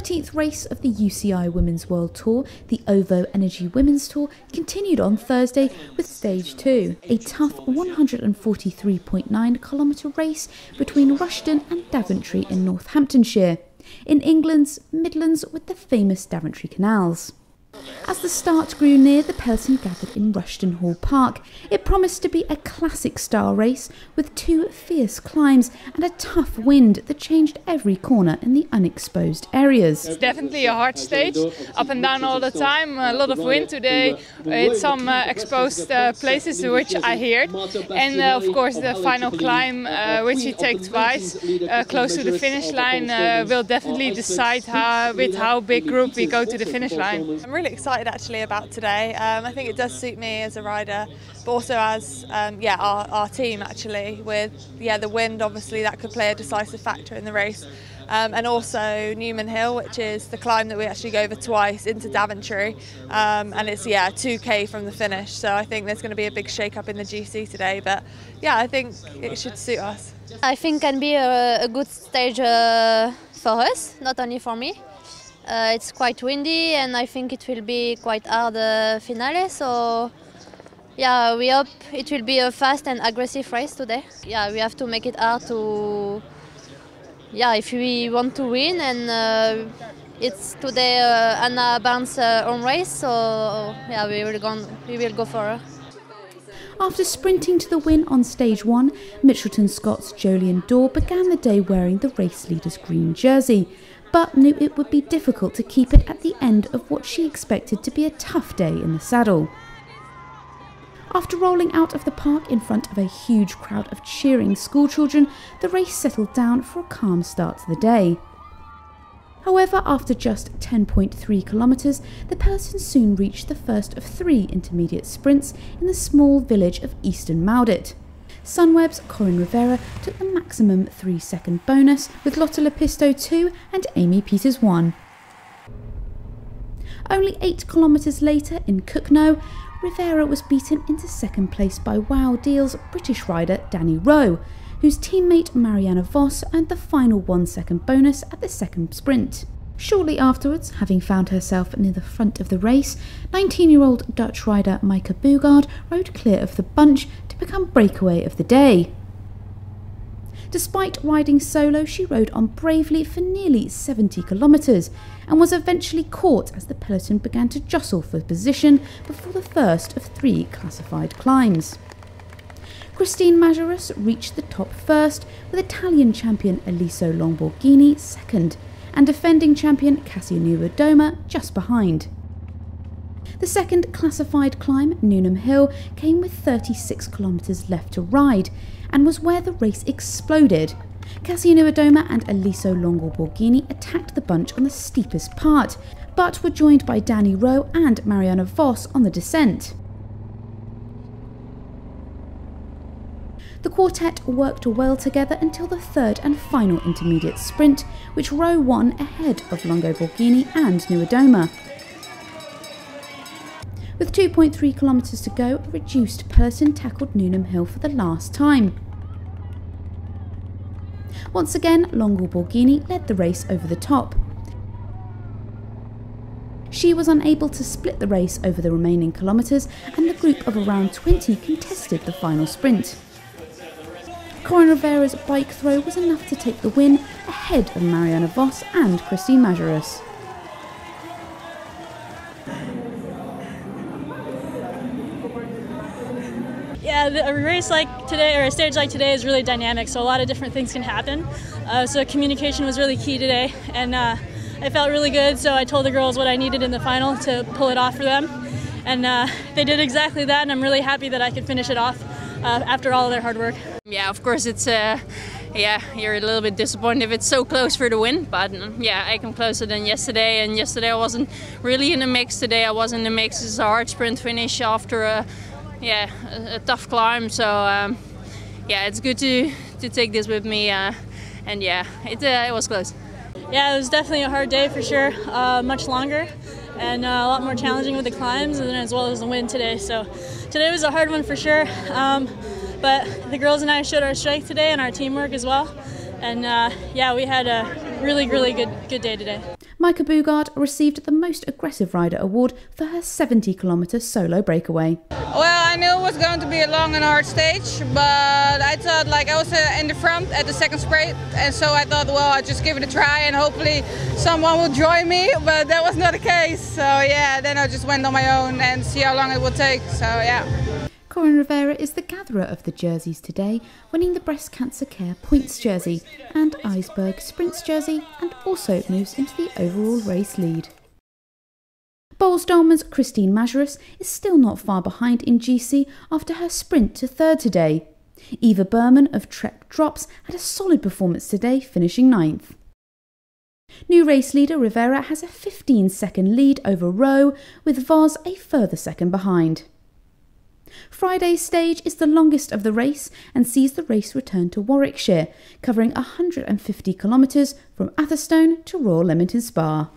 13th race of the UCI Women's World Tour, the OVO Energy Women's Tour, continued on Thursday with Stage 2, a tough 143.9 kilometre race between Rushden and Daventry in Northamptonshire, in England's Midlands with the famous Daventry Canals. As the start grew near, the peloton gathered in Rushden Hall Park. It promised to be a classic style race with two fierce climbs and a tough wind that changed every corner in the unexposed areas. It's definitely a hard stage, up and down all the time, a lot of wind today, it's some exposed places which I heard, and of course the final climb which we take twice close to the finish line will definitely decide with how big group we go to the finish line. I'm really excited actually about today. I think it does suit me as a rider, but also as our team actually. With the wind, obviously that could play a decisive factor in the race, and also Newman Hill, which is the climb that we actually go over twice into Daventry, and it's 2k from the finish. So I think there's going to be a big shake-up in the GC today. But yeah, I think it should suit us. I think can be a good stage for us, not only for me. It's quite windy and I think it will be quite hard finale, so yeah, we hope it will be a fast and aggressive race today. Yeah, we have to make it hard to, if we want to win, and it's today Anna Barnes' own race, so yeah, we will go for her. After sprinting to the win on Stage 1, Mitchelton Scott's Jolyon Dorr began the day wearing the race leader's green jersey, but knew it would be difficult to keep it at the end of what she expected to be a tough day in the saddle. After rolling out of the park in front of a huge crowd of cheering schoolchildren, the race settled down for a calm start to the day. However, after just 10.3 kilometres, the peloton soon reached the first of 3 intermediate sprints in the small village of Easton Mowdet. Sunweb's Corinne Rivera took the maximum 3-second bonus, with Lotte Lepisto 2 and Amy Peters 1. Only 8 kilometres later in Cooknoe, Rivera was beaten into second place by Wow Deal's British rider Danny Rowe, whose teammate Marianne Vos earned the final 1-second bonus at the second sprint. Shortly afterwards, having found herself near the front of the race, 19-year-old Dutch rider Maaike Boogaard rode clear of the bunch to become breakaway of the day. Despite riding solo, she rode on bravely for nearly 70 kilometres and was eventually caught as the peloton began to jostle for position before the first of 3 classified climbs. Christine Majerus reached the top first, with Italian champion Eliso Longborghini second, and defending champion Cassia Nuova just behind. The second classified climb, Newnham Hill, came with 36 kilometres left to ride, and was where the race exploded. Cassia Nuova and Eliso Longborghini attacked the bunch on the steepest part, but were joined by Danny Rowe and Marianne Vos on the descent. The quartet worked well together until the third and final intermediate sprint, which Rowe won ahead of Longborghini and Nuova. With 2.3 kilometres to go, a reduced peloton tackled Newnham Hill for the last time. Once again, Longborghini led the race over the top. She was unable to split the race over the remaining kilometres, and the group of around 20 contested the final sprint. Corinne Rivera's bike throw was enough to take the win ahead of Marianne Vos and Christine Majerus. Yeah, a race like today, or a stage like today, is really dynamic, so a lot of different things can happen. So communication was really key today, and I felt really good, so I told the girls what I needed in the final to pull it off for them. And they did exactly that, and I'm really happy that I could finish it off after all of their hard work. Yeah, of course it's you're a little bit disappointed if it's so close for the win, but yeah, I come closer than yesterday, and yesterday I wasn't really in the mix. Today I was in the mix. It's a hard sprint finish after a tough climb, so yeah, it's good to take this with me, and yeah, it was close. Yeah, it was definitely a hard day for sure, much longer and a lot more challenging with the climbs, and as well as the wind today. So today was a hard one for sure, but the girls and I showed our strength today and our teamwork as well, and yeah, we had a really good day today. Micah Bugard received the Most Aggressive Rider award for her 70-kilometre solo breakaway. Well, I knew it was going to be a long and hard stage, but I thought I was in the front at the second sprint, and so I thought, well, I'll just give it a try and hopefully someone will join me, but that was not the case. So yeah, then I just went on my own and see how long it would take, so yeah. Corinne Rivera is the gatherer of the jerseys today, winning the Breast Cancer Care points jersey and Iceberg sprints jersey, and also moves into the overall race lead. Bowles-Dolman's Christine Majerus is still not far behind in GC after her sprint to third today. Eva Berman of Trek Drops had a solid performance today, finishing 9th. New race leader Rivera has a 15-second lead over Rowe, with Voss a further second behind. Friday's stage is the longest of the race and sees the race return to Warwickshire, covering 150 kilometres from Atherstone to Royal Leamington Spa.